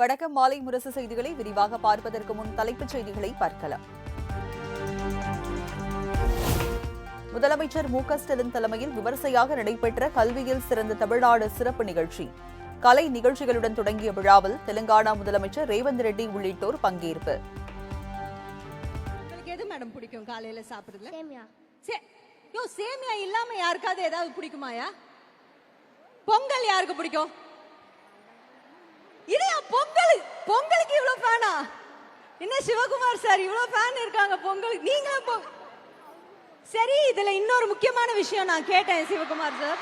வணக்கம். மாலை முரசு செய்திகளை விரிவாக பார்ப்பதற்கு முன் தலைப்புச் செய்திகளை பார்க்கலாம். முதலமைச்சர் மு.க.ஸ்டாலின் தலைமையில் விமர்சையாக நடைபெற்ற கல்வியில் சிறந்த தமிழ்நாடு சிறப்பு நிகழ்ச்சி. கலை நிகழ்ச்சிகளுடன் தொடங்கிய விழாவில் தெலுங்கானா முதலமைச்சர் ரேவந்த் ரெட்டி உள்ளிட்டோர் பங்கேற்பு. உங்களுக்கு எது மேடம் பிடிக்கும் காலையில சாப்பிடுறதுல? சேமியா. சேமியா இல்லாம யாருக்காவது ஏதாவது பிடிக்குமாயா? பொங்கல் யாருக்கு பிடிக்கும்? இல்லையா பொங்கலுக்கு இவ்வளவு ஃபேனா? என்ன சிவகுமார் சார் இவ்வளவு ஃபேன் இருக்காங்க பொங்கலுக்கு? நீங்க சரி, இதுல இன்னொரு முக்கியமான விஷயம் நான் கேட்டேன் சிவகுமார் சார்.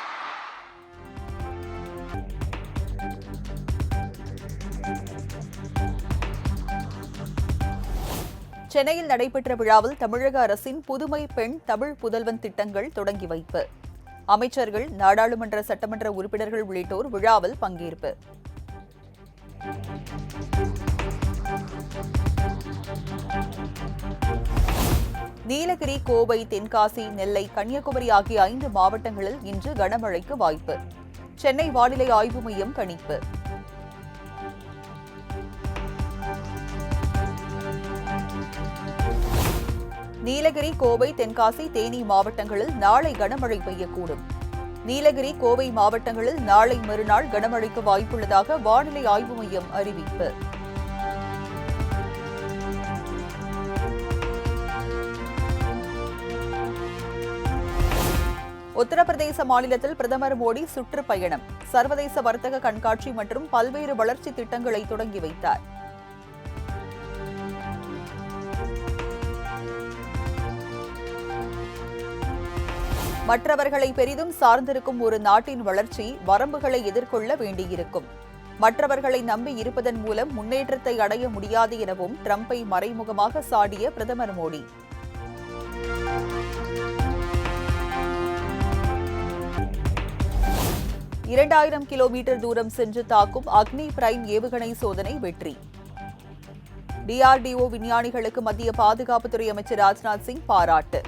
சென்னையில் நடைபெற்ற விழாவில் தமிழக அரசின் புதுமை பெண் தமிழ் புதல்வன் திட்டங்கள் தொடங்கி வைப்பு. அமைச்சர்கள், நாடாளுமன்ற சட்டமன்ற உறுப்பினர்கள் உள்ளிட்டோர் விழாவில் பங்கேற்பு. நீலகிரி, கோவை, தென்காசி, நெல்லை, கன்னியாகுமரி ஆகிய 5 மாவட்டங்களில் இன்று கனமழைக்கு வாய்ப்பு. சென்னை வானிலை ஆய்வு மையம் கணிப்பு. நீலகிரி, கோவை, தென்காசி, தேனி மாவட்டங்களில் நாளை கனமழை பெய்யக்கூடும். நீலகிரி, கோவை மாவட்டங்களில் நாளை மறுநாள் கனமழைக்கு வாய்ப்புள்ளதாக வானிலை ஆய்வு மையம் அறிவிப்பு. உத்தரப்பிரதேச மாநிலத்தில் பிரதமர் மோடி சுற்றுப்பயணம், சர்வதேச வர்த்தக கண்காட்சி மற்றும் பல்வேறு வளர்ச்சி திட்டங்களை தொடங்கி வைத்தார். மற்றவர்களை பெரிதும் சார்ந்திருக்கும் ஒரு நாட்டின் வளர்ச்சி வரம்புகளை எதிர்கொள்ள வேண்டியிருக்கும். மற்றவர்களை நம்பி இருப்பதன் மூலம் முன்னேற்றத்தை அடைய முடியாது எனவும் ட்ரம்பை மறைமுகமாக சாடிய பிரதமர் மோடி. இரண்டாயிரம் கிலோமீட்டர் தூரம் சென்று தாக்கும் அக்னி பிரைம் ஏவுகணை சோதனை வெற்றி. டிஆர்டிஓ விஞ்ஞானிகளுக்கு மத்திய பாதுகாப்புத்துறை அமைச்சர் ராஜ்நாத் சிங் பாராட்டு.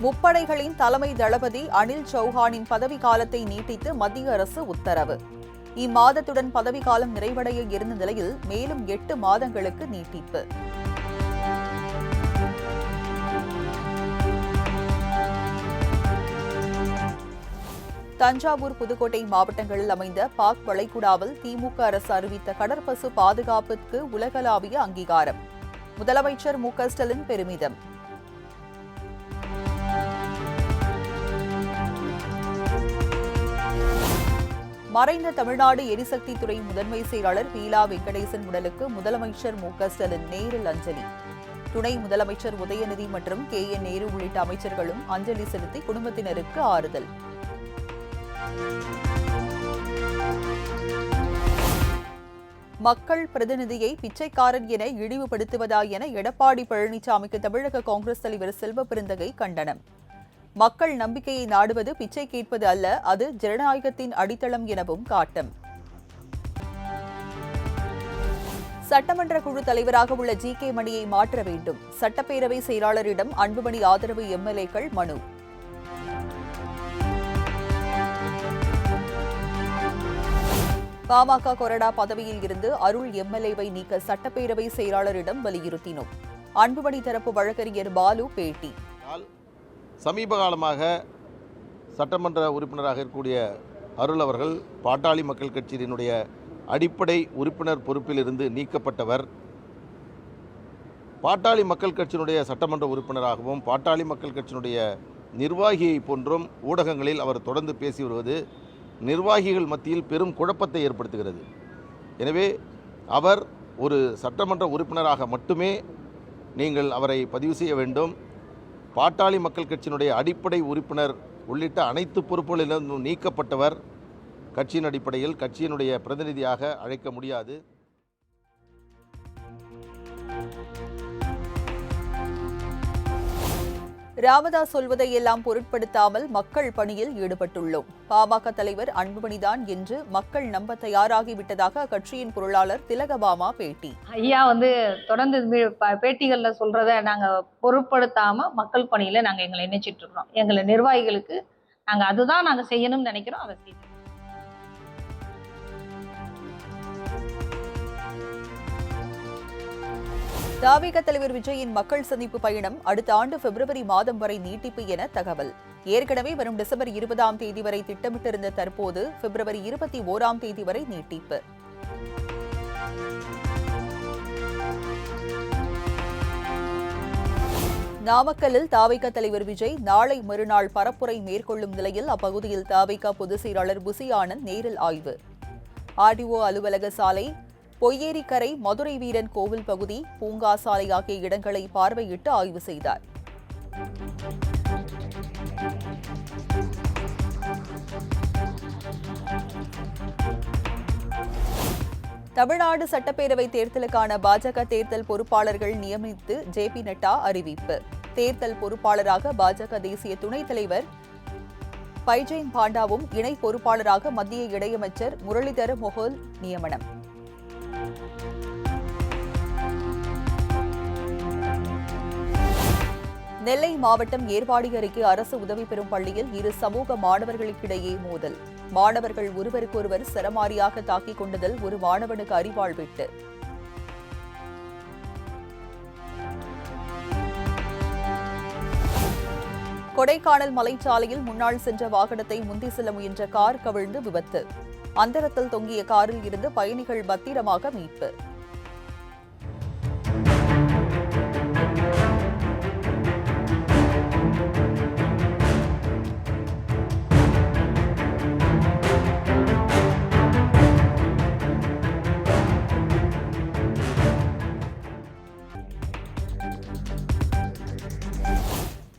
முப்படைகளின் தலைமை தளபதி அனில் சௌஹானின் பதவிக்காலத்தை நீட்டித்து மத்திய அரசு உத்தரவு. இம்மாதத்துடன் பதவிக்காலம் நிறைவடைய இருந்த நிலையில் மேலும் 8 மாதங்களுக்கு நீட்டிப்பு. தஞ்சாவூர், புதுக்கோட்டை மாவட்டங்களில் அமைந்த பாக் வளைகுடாவில் திமுக அரசு அறிவித்த கடற்பசு பாதுகாப்புக்கு உலகளாவிய அங்கீகாரம். முதலமைச்சர் மு.க.ஸ்டாலின் பெருமிதம். மறைந்த தமிழ்நாடு எரிசக்தி துறை முதன்மை செயலாளர் பீலா வெங்கடேசன் உடலுக்கு முதலமைச்சர் மு.க.ஸ்டாலின் நேரில் அஞ்சலி. துணை முதலமைச்சர் உதயநிதி மற்றும் கே.என். நேரு உள்ளிட்ட அமைச்சர்களும் அஞ்சலி செலுத்தி குடும்பத்தினருக்கு ஆறுதல். மக்கள் பிரதிநிதியை பிச்சைக்காரன் என இழிவுபடுத்துவதா என எடப்பாடி பழனிசாமிக்கு தமிழக காங்கிரஸ் தலைவர் செல்வ பெருந்தகை கண்டனம். மக்கள் நம்பிக்கையை நாடுவது பிச்சை கேட்பது அல்ல, அது ஜனநாயகத்தின் அடித்தளம் எனவும் காட்டம். சட்டமன்ற குழு தலைவராக உள்ள ஜி.கே. மணியை மாற்ற வேண்டும். சட்டப்பேரவை செயலாளரிடம் அன்புமணி ஆதரவு எம்எல்ஏக்கள் மனு. பாமக கொறடா பதவியில் இருந்து அருள் எம்எல்ஏவை நீக்க சட்டப்பேரவை செயலாளரிடம் வலியுறுத்தினோம். அன்புமணி தரப்பு வழக்கறிஞர் பாலு பேட்டி. சமீப காலமாக சட்டமன்ற உறுப்பினராக இருக்கக்கூடிய அருள் அவர்கள் பாட்டாளி மக்கள் கட்சியினுடைய அடிப்படை உறுப்பினர் பொறுப்பிலிருந்து நீக்கப்பட்டவர். பாட்டாளி மக்கள் கட்சியினுடைய சட்டமன்ற உறுப்பினராகவும் பாட்டாளி மக்கள் கட்சியினுடைய நிர்வாகியை போன்றும் ஊடகங்களில் அவர் தொடர்ந்து பேசி வருவது நிர்வாகிகள் மத்தியில் பெரும் குழப்பத்தை ஏற்படுத்துகிறது. எனவே அவர் ஒரு சட்டமன்ற உறுப்பினராக மட்டுமே நீங்கள் அவரை பதிவு செய்ய வேண்டும். பாட்டாளி மக்கள் கட்சியினுடைய அடிப்படை உறுப்பினர் உள்ளிட்ட அனைத்து பொறுப்புகளிலிருந்தும் நீக்கப்பட்டவர். கட்சியின் அடிப்படையில் கட்சியினுடைய பிரதிநிதியாக அழைக்க முடியாது. ராமதாஸ் சொல்வதையெல்லாம் பொருட்படுத்தாமல் மக்கள் பணியில் ஈடுபட்டுள்ளோம். பாமக தலைவர் அன்புமணிதான் என்று மக்கள் நம்ப தயாராகிவிட்டதாக அக்கட்சியின் பொருளாளர் திலகபாமா பேட்டி. ஐயா தொடர்ந்து பேட்டிகள்ல சொல்றத நாங்க பொருட்படுத்தாம மக்கள் பணியில நாங்க எங்களை இணைச்சிட்டு இருக்கிறோம். எங்களை நிர்வாகிகளுக்கு நாங்க அதுதான் நாங்க செய்யணும்னு நினைக்கிறோம். அதை செய்யணும். தாவேக தலைவர் விஜயின் மக்கள் சந்திப்பு பயணம் அடுத்த ஆண்டு பிப்ரவரி மாதம் வரை நீட்டிப்பு என தகவல். ஏற்கனவே வரும் டிசம்பர் 20ஆம் தேதி வரை திட்டமிட்டிருந்த தற்போது பிப்ரவரி 21ஆம் தேதி வரை நீட்டிப்பு. நாமக்கல்லில் தாவேக தலைவர் விஜய் நாளை மறுநாள் பரப்புரை மேற்கொள்ளும் நிலையில் அப்பகுதியில் தாவேக பொதுச் செயலாளர் புசி ஆனந்த் நேரில் ஆய்வு. ஆர்டிஓ அலுவலக சாலை, பொய்யேரிக்கரை, மதுரை வீரன் கோவில் பகுதி, பூங்கா சாலை ஆகிய இடங்களை பார்வையிட்டு ஆய்வு செய்தார். தமிழ்நாடு சட்டப்பேரவை தேர்தலுக்கான பாஜக தேர்தல் பொறுப்பாளர்கள் நியமித்து ஜே.பி. நட்டா அறிவிப்பு. தேர்தல் பொறுப்பாளராக பாஜக தேசிய துணைத் தலைவர் பைஜெயின் பாண்டாவும், இணை பொறுப்பாளராக மத்திய இணையமைச்சர் முரளிதர மொஹல் நியமனம். நெல்லை மாவட்டம் ஏர்வாடி அருகே அரசு உதவி பெறும் பள்ளியில் இரு சமூக மாணவர்களுக்கிடையே மோதல். மாணவர்கள் ஒருவருக்கொருவர் சரமாரியாக தாக்கிக் கொண்டதில் ஒரு மாணவனுக்கு அரிவாள் வெட்டு. கொடைக்கானல் மலைச்சாலையில் முன்னால் சென்ற வாகனத்தை முந்தி செல்ல முயன்ற கார் கவிழ்ந்து விபத்து. அந்தரத்தில் தொங்கிய காரில் இருந்து பயணிகள் பத்திரமாக மீட்பு.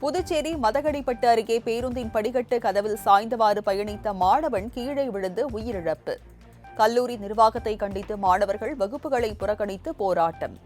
புதுச்சேரி மதகடிப்பட்டு அருகே பேருந்தின் படிக்கட்டு கதவில் சாய்ந்தவாறு பயணித்த மாணவன் கீழே விழுந்து உயிரிழப்பு. கல்லூரி நிர்வாகத்தை கண்டித்து மாணவர்கள் வகுப்புகளை புறக்கணித்து போராட்டம்.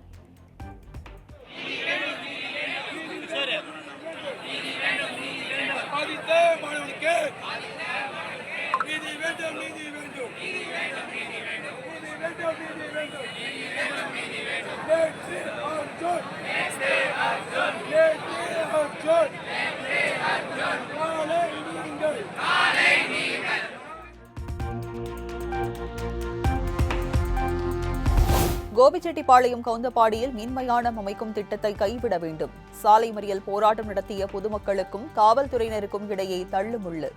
கோபிச்செட்டிப்பாளையம் கவுந்தப்பாடியில் மின்மயானம் அமைக்கும் திட்டத்தை கைவிட வேண்டும். சாலை மறியல் போராட்டம் நடத்திய பொதுமக்களுக்கும் காவல்துறையினருக்கும் இடையே தள்ளுமுள்ளு.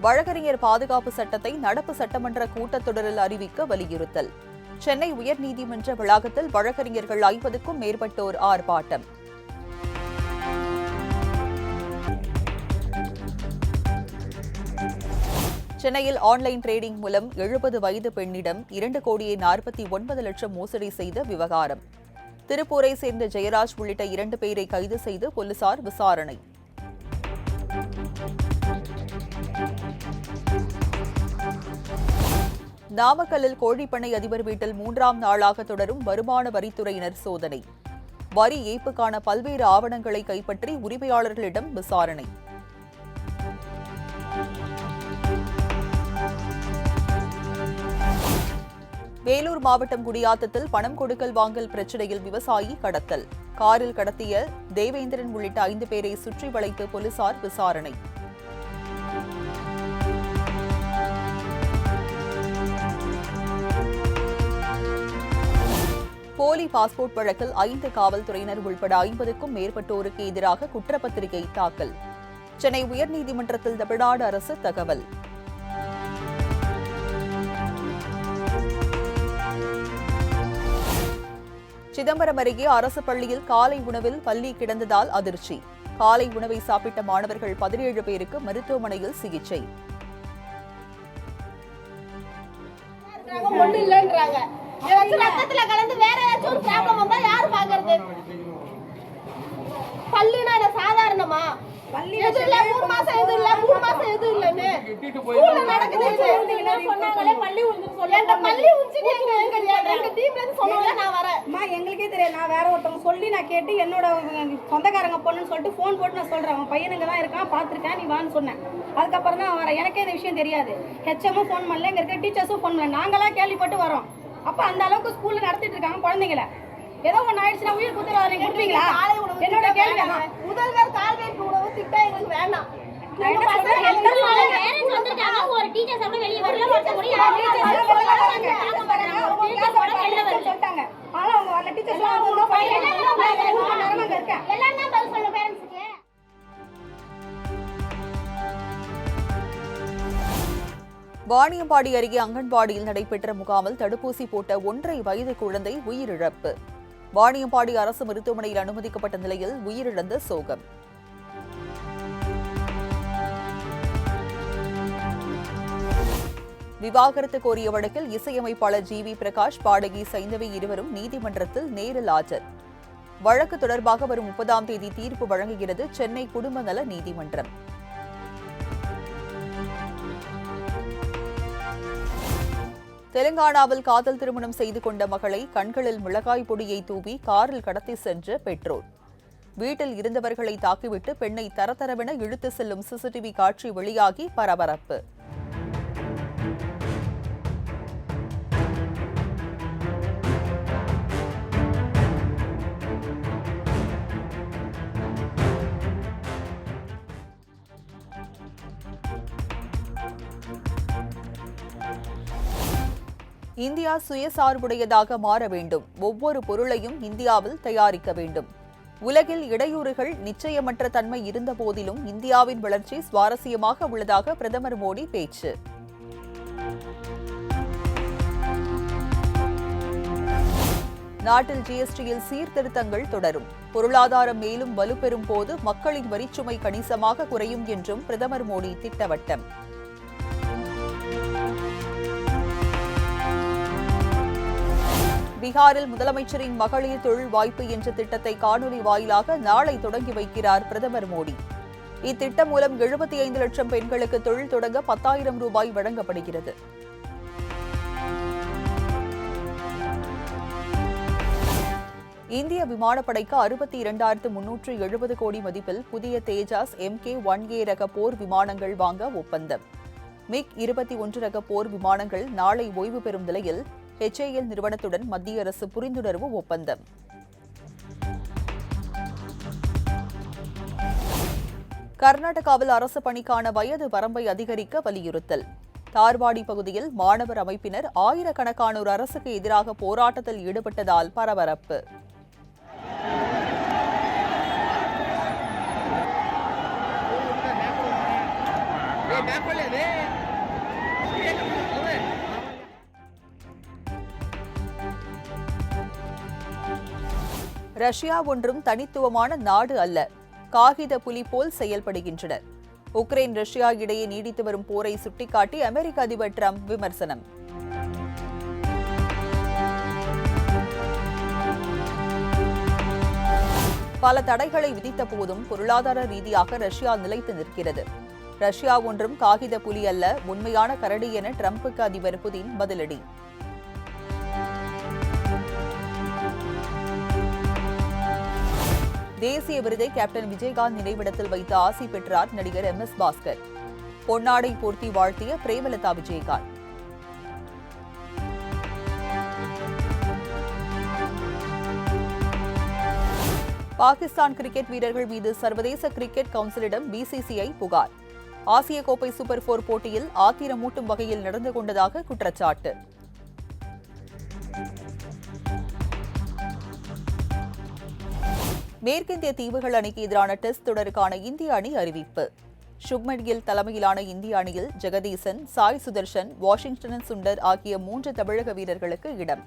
வழக்கறிஞர் பாதுகாப்பு சட்டத்தை நடப்பு சட்டமன்ற கூட்டத்தொடரில் அறிவிக்க வலியுறுத்தல். சென்னை உயர்நீதிமன்ற வளாகத்தில் வழக்கறிஞர்கள் 50க்கும் மேற்பட்டோர் ஆர்ப்பாட்டம். சென்னையில் ஆன்லைன் டிரேடிங் மூலம் 70 வயது பெண்ணிடம் 2,49,00,000 மோசடி செய்த விவகாரம். திருப்பூரை சேர்ந்த ஜெயராஜ் உள்ளிட்ட 2 பேரை கைது செய்து போலீசார் விசாரணை. நாமக்கல்லில் கோழிப்பண்ணை அதிபர் வீட்டில் 3ஆம் நாளாக தொடரும் வருமான வரித்துறையினர் சோதனை. வரி ஏய்ப்புக்கான பல்வேறு ஆவணங்களை கைப்பற்றி உரிமையாளர்களிடம் விசாரணை. வேலூர் மாவட்டம் குடியாத்தத்தில் பணம் கொடுக்கல் வாங்கல் பிரச்சினையில் விவசாயி கடத்தல். காரில் கடத்திய தேவேந்திரன் உள்ளிட்ட 5 பேரை சுற்றி வளைத்து போலீசார் விசாரணை. போலி பாஸ்போர்ட் வழக்கில் 5 காவல்துறையினர் உள்பட 50க்கும் மேற்பட்டோருக்கு எதிராக குற்றப்பத்திரிகை தாக்கல். சென்னை உயர்நீதிமன்றத்தில் தமிழ்நாடு அரசு தகவல். சிதம்பரம் அருகே அரசு பள்ளியில் காலை உணவில் பல்லி கிடந்ததால் அதிர்ச்சி. காலை உணவை சாப்பிட்ட மாணவர்கள் 17 பேருக்கு மருத்துவமனையில் சிகிச்சை. ஒண்ணு இல்லன்றாங்க. ஏதாச்சும் ரத்தத்துல கலந்து வேற ஏதாச்சும் ஒரு ப்ராப்ளம் வந்தா யாரு பாக்குறது? பல்லுனா என்ன சாதாரணமா? எதுவும் இல்ல, 3 மாசம் எதுவும் இல்ல, 3 மாசம் எதுவும் இல்லன்னு ஸ்கூல்ல நடக்குது. சொன்னாங்களே பள்ளி உழுந்துன்னு சொல்லி என்கிட்ட பள்ளி உழுந்துட்டு எங்க டீம்ல இருந்து சொன்னாங்க. நான் வரேன் அம்மா, எங்களுக்கே தெரியாது. நான் வேற ஒருத்தவங்க சொல்லி நான் கேட்டு என்னோட சொந்தக்காரங்க பொண்ணுன்னு சொல்லிட்டு ஃபோன் போட்டு நான் சொல்றேன், அவன் பையனுங்க தான் இருக்கான், பார்த்துருக்கேன், நீ வான்னு சொன்னேன். அதுக்கப்புறம் தான் வரேன். எனக்கே இந்த விஷயம் தெரியாது. ஹெச்எம்மும் ஃபோன் பண்ணல, இங்க இருக்க டீச்சர்ஸும் ஃபோன் பண்ணல. நாங்களாம் கேள்விப்பட்டு வரோம். அப்ப அந்த அளவுக்கு ஸ்கூல்ல நடத்திட்டு இருக்காங்க குழந்தைங்களை. ஏதோ ஒன்று ஆயிடுச்சுன்னா உயிர் குத்துறாரு கொடுப்பீங்களா? என்னோட கேள்வி முதல்வர் கால்நடை உணவு திட்டம் எங்களுக்கு வேண்டாம். ஒரு டீச்சர் சாப்பிட வெளியே வரல சொல்லிட்டாங்க. ஆனா அவங்க வரல. டீச்சர்ஸ் இருக்கேன். எல்லாம் தான் பதில் சொல்ல பேரண்ட்ஸுக்கு. வாணியம்பாடி அருகே அங்கன்வாடியில் நடைபெற்ற முகாமில் தடுப்பூசி போட்ட 1.5 வயது குழந்தை உயிரிழப்பு. வாணியம்பாடி அரசு மருத்துவமனையில் அனுமதிக்கப்பட்ட நிலையில் உயிரிழந்த சோகம். விவாகரத்து கோரிய வழக்கில் இசையமைப்பாளர் ஜி.வி. பிரகாஷ், பாடகி சைந்தவி இருவரும் நீதிமன்றத்தில் நேரில் ஆஜர். வழக்கு தொடர்பாக வரும் 30ஆம் தேதி தீர்ப்பு வழங்குகிறது சென்னை குடும்ப நல நீதிமன்றம். தெலுங்கானாவில் காதல் திருமணம் செய்து கொண்ட மகளை கண்களில் மிளகாய் பொடியை தூவி காரில் கடத்தி சென்ற பெற்றோர். வீட்டில் இருந்தவர்களை தாக்கிவிட்டு பெண்ணை தரதரவென இழுத்து செல்லும் சிசிடிவி காட்சி வெளியாகி பரபரப்பு. இந்தியா சுயசார்புடையதாக மாற வேண்டும். ஒவ்வொரு பொருளையும் இந்தியாவில் தயாரிக்க வேண்டும். உலகில் இடையூறுகள், நிச்சயமற்ற தன்மை இருந்த போதிலும் இந்தியாவின் வளர்ச்சி சுவாரஸ்யமாக உள்ளதாக பிரதமர் மோடி பேச்சு. நாட்டில் ஜிஎஸ்டியில் சீர்திருத்தங்கள் தொடரும். பொருளாதாரம் மேலும் வலுப்பெறும் போது மக்களின் வரிச்சுமை கணிசமாக குறையும் என்றும் பிரதமர் மோடி திட்டவட்டம். பீகாரில் முதலமைச்சரின் மகளிர் தொழில் வாய்ப்பு என்ற திட்டத்தை காணொலி வாயிலாக நாளை தொடங்கி வைக்கிறார் பிரதமர் மோடி. இத்திட்டம் மூலம் 75 லட்சம் பெண்களுக்கு தொழில் தொடங்க 10,000 ரூபாய் வழங்கப்படுகிறது. இந்திய விமானப்படைக்கு 62,370 கோடி மதிப்பில் புதிய தேஜாஸ் MK-1A ரக போர் விமானங்கள் வாங்க ஒப்பந்தம். MiG-21 ரக போர் விமானங்கள் நாளை ஓய்வு பெறும் நிலையில் HAL நிறுவனத்துடன் மத்திய அரசு புரிந்துணர்வு ஒப்பந்தம். கர்நாடகாவில் அரசு பணிக்கான வயது வரம்பை அதிகரிக்க வலியுறுத்தல். தார்வாடி பகுதியில் மாணவர் அமைப்பினர் ஆயிரக்கணக்கானோர் அரசுக்கு எதிராக போராட்டத்தில் ஈடுபட்டதால் பரபரப்பு. ரஷ்யா ஒன்றும் தனித்துவமான நாடு அல்ல. காகித புலி போல் செயல்படுகின்றனர். உக்ரைன் ரஷ்யா இடையே நீடித்து வரும் போரை சுட்டிக்காட்டி அமெரிக்க அதிபர் டிரம்ப் விமர்சனம். பல தடைகளை விதித்த போதும் பொருளாதார ரீதியாக ரஷ்யா நிலைத்து நிற்கிறது. ரஷ்யா ஒன்றும் காகித புலி அல்ல, உண்மையான கரடி என டிரம்புக்கு அதிபர் புதின் பதிலடி. தேசிய விருதை கேப்டன் விஜயகாந்த் நினைவிடத்தில் வைத்து ஆசி பெற்றார் நடிகர் MS பாஸ்கர். பொன்னாடை போர்த்தி வாழ்த்திய பிரேமலதா விஜயகாந்த். பாகிஸ்தான் கிரிக்கெட் வீரர்கள் மீது சர்வதேச கிரிக்கெட் கவுன்சிலிடம் BCCI புகார். ஆசிய கோப்பை சூப்பர் 4 போட்டியில் ஆத்திரமூட்டும் வகையில் நடந்து கொண்டதாக குற்றச்சாட்டு. மேற்கிந்திய தீவுகள் அணிக்கு எதிரான டெஸ்ட் தொடருக்கான இந்திய அணி அறிவிப்பு. சுப்மன் கில் தலைமையிலான இந்திய அணியில் ஜெகதீசன், சாய் சுதர்ஷன், வாஷிங்டன் சுண்டர் ஆகிய 3 தமிழக வீரர்களுக்கு இடம்.